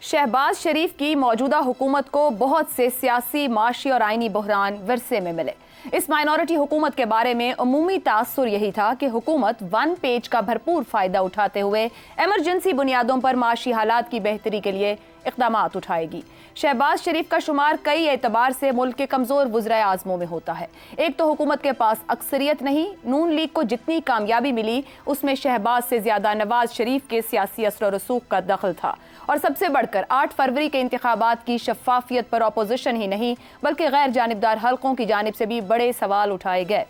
शहबाज शरीफ की मौजूदा हुकूमत को बहुत से सियासी, माशी और आइनी बहरान विरसे में मिले। इस माइनॉरिटी हुकूमत के बारे में अमूमी तासुर यही था कि हुकूमत वन पेज का भरपूर फ़ायदा उठाते हुए एमरजेंसी बुनियादों पर माशी हालात की बेहतरी के लिए इक़दामात उठाएगी। शहबाज शरीफ का शुमार कई एतबार से मुल्क के कमज़ोर वज़राए आज़मों में होता है। एक तो हुकूमत के पास अक्सरियत नहीं, नून लीग को जितनी कामयाबी मिली उसमें शहबाज से ज़्यादा नवाज शरीफ के सियासी असर और रसूख का दखल था। और सबसे बढ़कर 8 फरवरी के इंतखाबात की शफाफियत पर अपोजिशन ही नहीं बल्कि गैर जानिबदार हल्कों की जानिब से भी बड़े सवाल उठाए गए।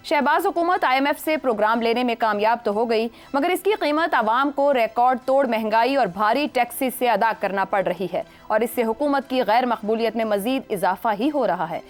शहबाज हुकूमत IMF से प्रोग्राम लेने में कामयाब तो हो गई, मगर इसकी कीमत आवाम को रिकॉर्ड तोड़ महंगाई और भारी टैक्सेस से अदा करना पड़ रही है और इससे हुकूमत की गैर मकबूलियत में मजीद इजाफा ही हो रहा है।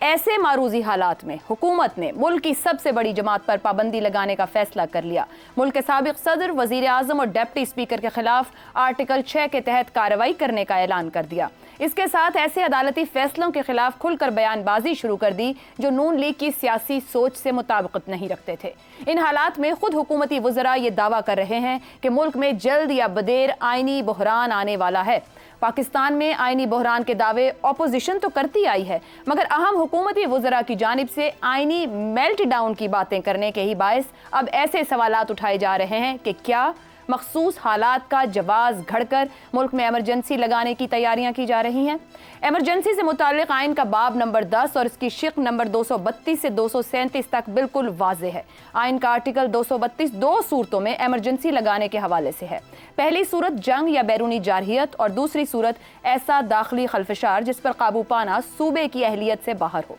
ऐसे मारूजी हालात में हुकूमत ने मुल्क की सबसे बड़ी जमात पर पाबंदी लगाने का फैसला कर लिया। मुल्क के साबिक सदर, वजीर आज़म और डिप्टी स्पीकर के खिलाफ आर्टिकल 6 के तहत कार्रवाई करने का ऐलान कर दिया। इसके साथ ऐसे अदालती फैसलों के खिलाफ खुलकर बयानबाजी शुरू कर दी जो नून लीग की सियासी सोच से मुताबिकत नहीं रखते थे। इन हालात में खुद हुकूमती वज़रा ये दावा कर रहे हैं कि मुल्क में जल्द या बदेर आइनी बहरान आने वाला है। पाकिस्तान में आइनी बहरान के दावे अपोजिशन तो करती आई है, मगर अहम हुकूमती वज़रा की जानिब से आइनी मेल्ट डाउन की बातें करने के ही बायस अब ऐसे सवालात उठाए जा रहे हैं कि क्या मखसूस हालात का जवाज़ घड़कर मुल्क में एमरजेंसी लगाने की तैयारियां की जा रही हैं। एमरजेंसी से मुताल्लिक आइन का बाब नंबर 10 और इसकी शिक नंबर 232 से 237 तक बिल्कुल वाज़े है। आइन का आर्टिकल 232 दो सूरतों में एमरजेंसी लगाने के हवाले से है। पहली सूरत जंग या बैरूनी जारहियत और दूसरी सूरत ऐसा दाखिली खलफशार जिस पर काबू पाना सूबे की अहलियत से बाहर हो।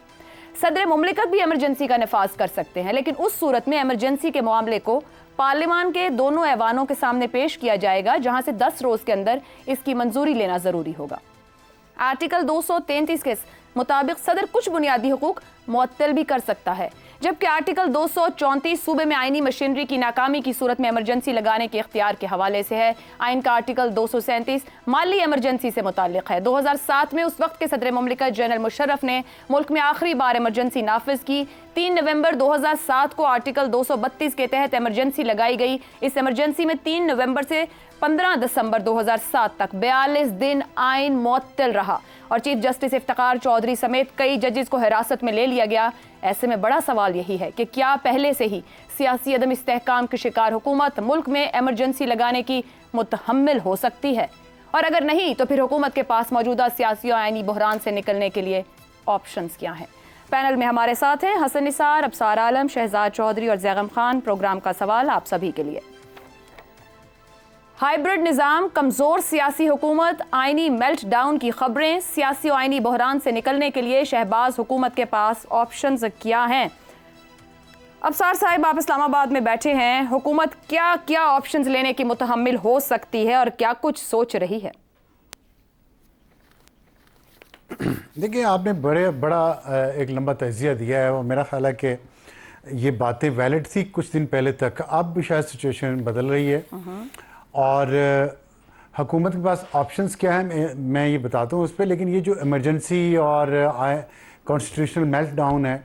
सदर मुमलिकत भी एमरजेंसी का नफाज कर सकते हैं, लेकिन उस सूरत में एमरजेंसी के मामले को पार्लियामान के दोनों ऐवानों के सामने पेश किया जाएगा, जहां से 10 रोज के अंदर इसकी मंजूरी लेना जरूरी होगा। आर्टिकल 233 के मुताबिक सदर कुछ बुनियादी हुकूक मुअत्तल भी कर सकता है, जबकि आर्टिकल 234 सूबे में आइनी मशीनरी की नाकामी की सूरत में एमरजेंसी लगाने के इख्तियार के हवाले से है। आइन का आर्टिकल 237 माली एमरजेंसी से मुताल्लिक है। 2007 में उस वक्त के सदर मुमलिकत जनरल मुशर्रफ ने मुल्क में आखिरी बार एमरजेंसी नाफिज की। 3 नवंबर 2007 को आर्टिकल 232 के तहत एमरजेंसी लगाई गई। इस एमरजेंसी में 3 नवंबर से 15 दिसंबर 2007 तक 42 दिन आइन मुअत्तल रहा और चीफ जस्टिस इफ्तिखार चौधरी समेत कई जजेस को हिरासत में ले लिया गया। ऐसे में बड़ा सवाल यही है कि क्या पहले से ही सियासी अदम इस्तेहकाम की शिकार हुकूमत मुल्क में एमरजेंसी लगाने की मुतहम्मिल हो सकती है, और अगर नहीं तो फिर हुकूमत के पास मौजूदा सियासी और आइनी बहरान से निकलने के लिए ऑप्शंस क्या हैं। पैनल में हमारे साथ हैं हसन निसार, अबसार आलम, शहजाद चौधरी और जैगम खान। प्रोग्राम का सवाल आप सभी के लिए। हाइब्रिड निज़ाम, कमज़ोर सियासी हुकूमत, आइनी मेल्ट डाउन की खबरें, सियासी और आइनी बहरान से निकलने के लिए शहबाज हुकूमत के पास ऑप्शंस क्या हैं? अबसार साहिब, आप इस्लामाबाद में बैठे हैं, हुकूमत क्या क्या ऑप्शंस लेने की मुतहम्मिल हो सकती है और क्या कुछ सोच रही है? देखिए, आपने बड़ा एक लंबा तजिया दिया है और मेरा ख्याल है कि ये बातें वैलिड थी कुछ दिन पहले तक। अब भी शायद सिचुएशन बदल रही है और हुकूमत के पास ऑप्शंस क्या है मैं ये बताता हूँ उस पर। लेकिन ये जो इमरजेंसी और कॉन्स्टिट्यूशनल मेल्ट डाउन है,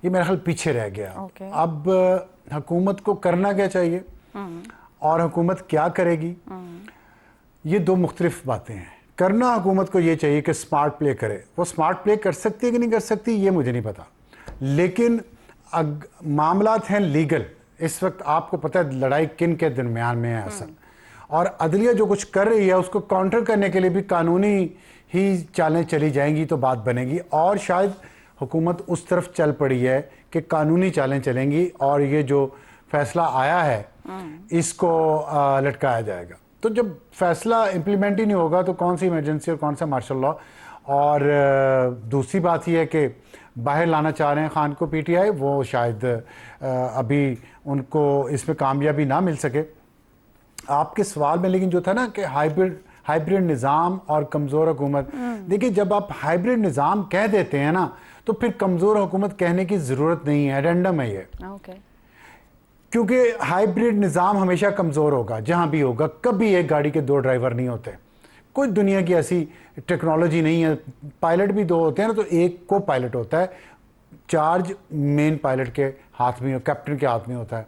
ये मेरा ख्याल पीछे रह गया। अब हुकूमत को करना क्या चाहिए और हुकूमत क्या करेगी, ये दो मुख्तलिफ बातें हैं। करना हुकूमत को ये चाहिए कि स्मार्ट प्ले करे। वो स्मार्ट प्ले कर सकती है कि नहीं कर सकती ये मुझे नहीं पता, लेकिन मामलात हैं लीगल। इस वक्त आपको पता है लड़ाई किन के दरमियान में है असल, और अदलिया जो कुछ कर रही है उसको काउंटर करने के लिए भी कानूनी ही चालें चली जाएंगी तो बात बनेगी। और शायद हुकूमत उस तरफ चल पड़ी है कि कानूनी चालें चलेंगी और ये जो फैसला आया है इसको लटकाया जाएगा। तो जब फैसला इम्प्लीमेंट ही नहीं होगा तो कौन सी इमरजेंसी और कौन सा मार्शल लॉ। और दूसरी बात यह है कि बाहर लाना चाह रहे हैं खान को PTI, वो शायद अभी उनको इसमें कामयाबी ना मिल सके। आपके सवाल में लेकिन जो था ना कि हाइब्रिड निज़ाम और कमज़ोर हुकूमत, देखिए जब आप हाइब्रिड निज़ाम कह देते हैं ना तो फिर कमज़ोर हुकूमत कहने की ज़रूरत नहीं है, एडेंडम है ये। क्योंकि हाइब्रिड निज़ाम हमेशा कमज़ोर होगा जहाँ भी होगा। कभी एक गाड़ी के 2 ड्राइवर नहीं होते, कोई दुनिया की ऐसी टेक्नोलॉजी नहीं है। पायलट भी 2 होते हैं ना, तो एक को पायलट होता है, चार्ज मेन पायलट के हाथ में, कैप्टन के हाथ में होता है।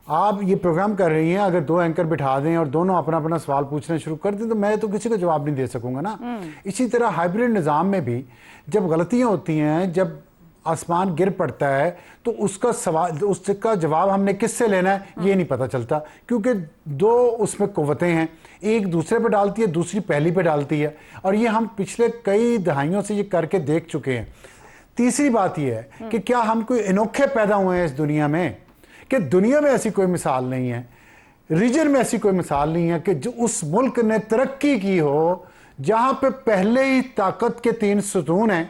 آپ یہ پروگرام کر رہی ہیں, اگر 2 اینکر بٹھا دیں اور دونوں اپنا اپنا سوال پوچھنا شروع کر دیں تو میں تو کسی کو جواب نہیں دے سکوں گا نا. اسی طرح ہائبرڈ نظام میں بھی جب غلطیاں ہوتی ہیں, جب آسمان گر پڑتا ہے تو اس کا سوال, اس کا جواب ہم نے کس سے لینا ہے یہ نہیں پتہ چلتا, کیونکہ 2 اس میں قوتیں ہیں, ایک دوسرے پہ ڈالتی ہے, دوسری پہلی پہ ڈالتی ہے, اور یہ ہم پچھلے کئی دہائیوں سے یہ کر کے دیکھ چکے ہیں. تیسری بات یہ ہے کہ کیا ہم کوئی انوکھے پیدا ہوئے ہیں اس دنیا میں, کہ دنیا میں ایسی کوئی مثال نہیں ہے, ریجن میں ایسی کوئی مثال نہیں ہے کہ جو اس ملک نے ترقی کی ہو جہاں پہ پہلے ہی طاقت کے 3 ستون ہیں,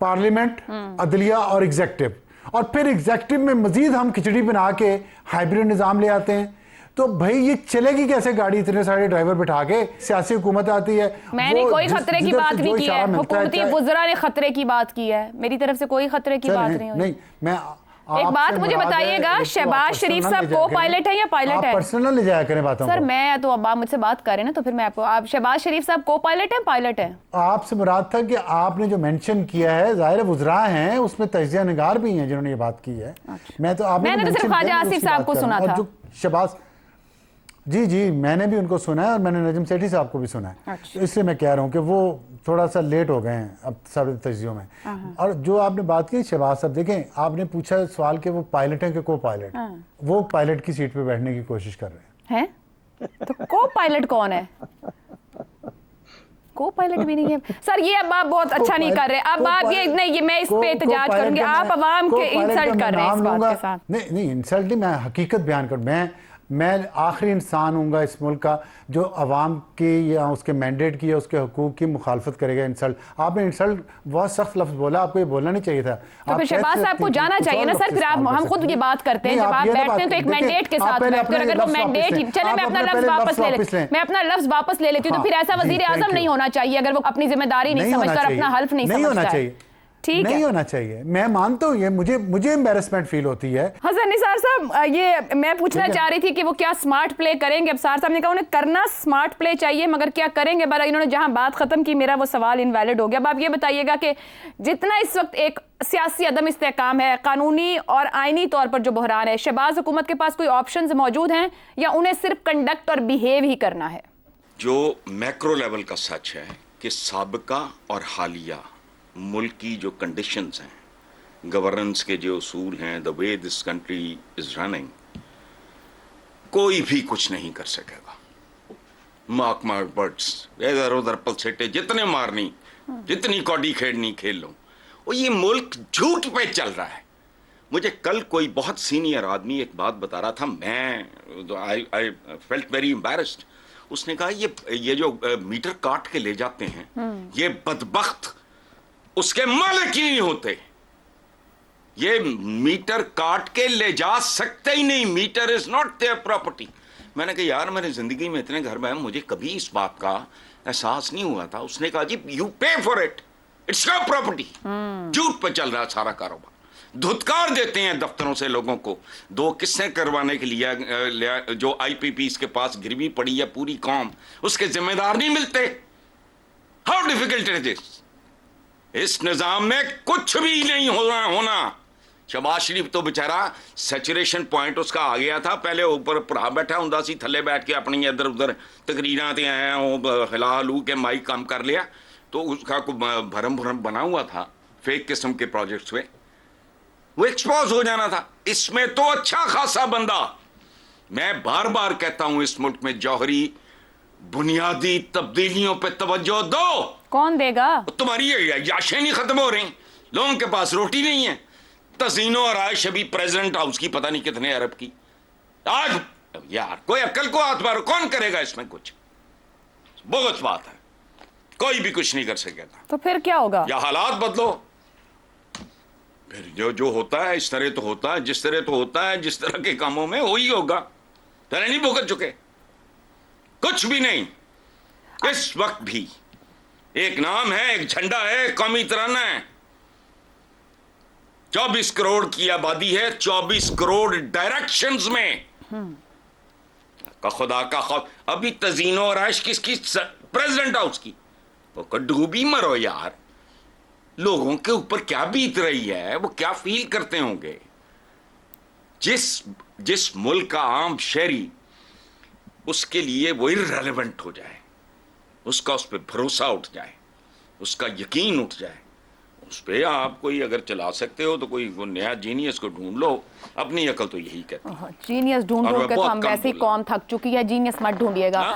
پارلیمنٹ, عدلیہ اور ایگزیکٹو, اور پھر ایگزیکٹو میں مزید ہم کھچڑی بنا کے ہائبرڈ نظام لے آتے ہیں. تو بھائی یہ چلے گی کیسے گاڑی اتنے سارے ڈرائیور بٹھا کے؟ سیاسی حکومت آتی ہے. میں نے کوئی خطرے کی بات نہیں کی ہے, حکومتی وزراء نے خطرے کی بات کی ہے, میری طرف سے کوئی خطرے کی بات نہیں ہوئی. میں ایک بات مجھے بتائیے گا, شہباز شریف صاحب کو پائلٹ ہے یا پائلٹ ہے؟ آپ پرسنل لے جایا کریں باتوں کو. سر میں تو اب آپ مجھ سے بات کر رہے ہیں نا, تو پھر میں آپ کو, آپ شہباز شریف صاحب کو پائلٹ ہے پائلٹ ہے؟ آپ سے مراد تھا کہ آپ نے جو مینشن کیا ہے, ظاہر وزراء ہیں, اس میں تجزیہ نگار بھی ہیں جنہوں نے یہ بات کی ہے. میں تو آپ نے تو صرف خواجہ آصف صاحب کو سنا تھا. شہباز جی میں نے بھی ان کو سنا ہے, اور میں نے نجم سیٹھی صاحب کو بھی سنا ہے. اس لیے میں کہہ رہا ہوں کہ وہ تھوڑا سا لیٹ ہو گئے ہیں اب سب تجزیوں میں. اور جو آپ نے بات کی شہباز صاحب, دیکھیں آپ نے پوچھا سوال کہ وہ پائلٹ ہیں کہ کو پائلٹ, وہ پائلٹ کی سیٹ پہ بیٹھنے کی کوشش کر رہے ہیں. تو کو پائلٹ کون ہے؟ کو پائلٹ بھی نہیں ہے سر. یہ اب آپ بہت اچھا نہیں کر رہے, اب آپ یہ نہیں, میں اس پہ احتجاج کروں گی, آپ عوام کے انسلٹ کر رہے ہیں اس بات کے ساتھ. نہیں انسلٹ نہیں, میں حقیقت بیان کروں. میں آخری انسان ہوں گا اس ملک کا جو عوام کی یا اس کے مینڈیٹ کی یا اس کے حقوق کی مخالفت کرے گا. انسلٹ, آپ نے انسلٹ بہت سخت لفظ بولا, آپ کو یہ بولنا نہیں چاہیے تھا. تو پھر شہباز صاحب کو جانا چاہیے نا سر, پھر ہم خود یہ بات کرتے ہیں, جب آپ بیٹھتے ہیں تو ایک مینڈیٹ کے ساتھ بیٹھتے ہیں, اگر وہ مینڈیٹ ہی, چلے میں اپنا لفظ واپس لے لیتی ہوں, تو پھر ایسا وزیر اعظم نہیں ہونا چاہیے اگر وہ اپنی ذمہ داری نہیں سمجھتا اور اپنا حلف نہیں سمجھتا ہے. نہیں ہونا چاہیے, میں مانتا ہوں یہ, مجھے امبیرسمنٹ فیل ہوتی ہے. حسن نثار صاحب, یہ میں پوچھنا چاہ رہی تھی کہ وہ کیا سمارٹ پلے کریں گے. اب سار صاحب نے کہا انہیں کرنا سمارٹ پلے چاہیے, مگر کیا کریں گے؟ بارہ انہوں نے جہاں بات ختم کی, میرا وہ سوال انویلڈ ہو گیا. اب آپ یہ بتائیے گا کہ جتنا اس وقت ایک سیاسی عدم استحکام ہے, قانونی اور آئینی طور پر جو بحران ہے, شہباز حکومت کے پاس کوئی آپشنز موجود ہیں یا انہیں صرف کنڈکٹ اور بیہیو ہی کرنا ہے؟ جو میکرو لیول کا سچ ہے کہ سابقہ اور حالیہ ملک کی جو کنڈیشنز ہیں, گورننس کے جو اصول ہیں, the way this country is running, کوئی بھی کچھ نہیں کر سکے گا. مارک برڈس ادھر ادھر پلسٹے جتنے مارنی, جتنی کوڈی کھیلنی کھیل لوں, اور یہ ملک جھوٹ پہ چل رہا ہے. مجھے کل کوئی بہت سینئر آدمی ایک بات بتا رہا تھا, میں I felt very embarrassed. اس نے کہا یہ جو میٹر کاٹ کے لے جاتے ہیں یہ بدبخت اس کے مالک ہی نہیں ہوتے, یہ میٹر کاٹ کے لے جا سکتے ہی نہیں, matter is not their property. میں نے کہا یار میری زندگی میں اتنے گھر میں مجھے کبھی اس بات کا احساس نہیں ہوا تھا. اس نے کہا جی you pay for it, it's your property. جھوٹ پہ چل رہا ہے سارا کاروبار. دھتکار دیتے ہیں دفتروں سے لوگوں کو. 2 قسطیں کروانے کے لیے جو آئی پی پیز کے پاس گروی پڑی ہے پوری قوم, اس کے ذمہ دار نہیں ملتے. How difficult it is. اس نظام میں کچھ بھی نہیں ہونا. شہباز شریف تو بیچارہ سیچوریشن پوائنٹ اس کا آ گیا تھا, پہلے اوپر پڑھا بیٹھا ہوں سی, تھلے بیٹھ کے اپنی ادھر ادھر تقریراں تے آئے ہیں, ہلا ہلو کے مائک کام کر لیا, تو اس کا بھرم بنا ہوا تھا فیک قسم کے پروجیکٹس میں, وہ ایکسپوز ہو جانا تھا. اس میں تو اچھا خاصا بندہ, میں بار بار کہتا ہوں اس ملک میں جوہری بنیادی تبدیلیوں پہ توجہ دو. کون دے گا؟ تمہاری عیاشیں نہیں ختم ہو رہی, لوگوں کے پاس روٹی نہیں ہے. تزئین و آرائش ابھی پریزیڈنٹ ہاؤس کی پتہ نہیں کتنے ارب کی. آج یار کوئی عقل کو ہاتھ مارو, کون کرے گا اس میں کچھ؟ بہت بات ہے, کوئی بھی کچھ نہیں کر سکے گا. تو پھر کیا ہوگا؟ یا حالات بدلو, پھر جو ہوتا ہے اس طرح تو ہوتا ہے, جس طرح تو ہوتا ہے, جس طرح کے کاموں میں وہی ہوگا. پہلے نہیں بھگت چکے, کچھ بھی نہیں. اس وقت بھی ایک نام ہے, ایک جھنڈا ہے, قومی ترانہ ہے. 24 کروڑ کی آبادی ہے, 24 کروڑ ڈائریکشنز میں. خدا کا خوف. ابھی تزئین و آرائش کس کی؟ پریزیڈنٹ ہاؤس کی. وہ ڈوبی مرو یار. لوگوں کے اوپر کیا بیت رہی ہے, وہ کیا فیل کرتے ہوں گے. جس जिस मुल्क का आम शहरी उसके लिए वो इररेलेवेंट हो जाए, उसका उस पर भरोसा उठ जाए, उसका यकीन उठ जाए, उस पर आप कोई अगर चला सकते हो तो कोई वो नया जीनियस को ढूंढ लो। अपनी अकल तो यही कहती है। जीनियस ढूंढ और ढूंढ मैं के तो बहुत हम कम वैसे ही बोला। कौम थक चुकी है, जीनियस मत ढूंढिएगा।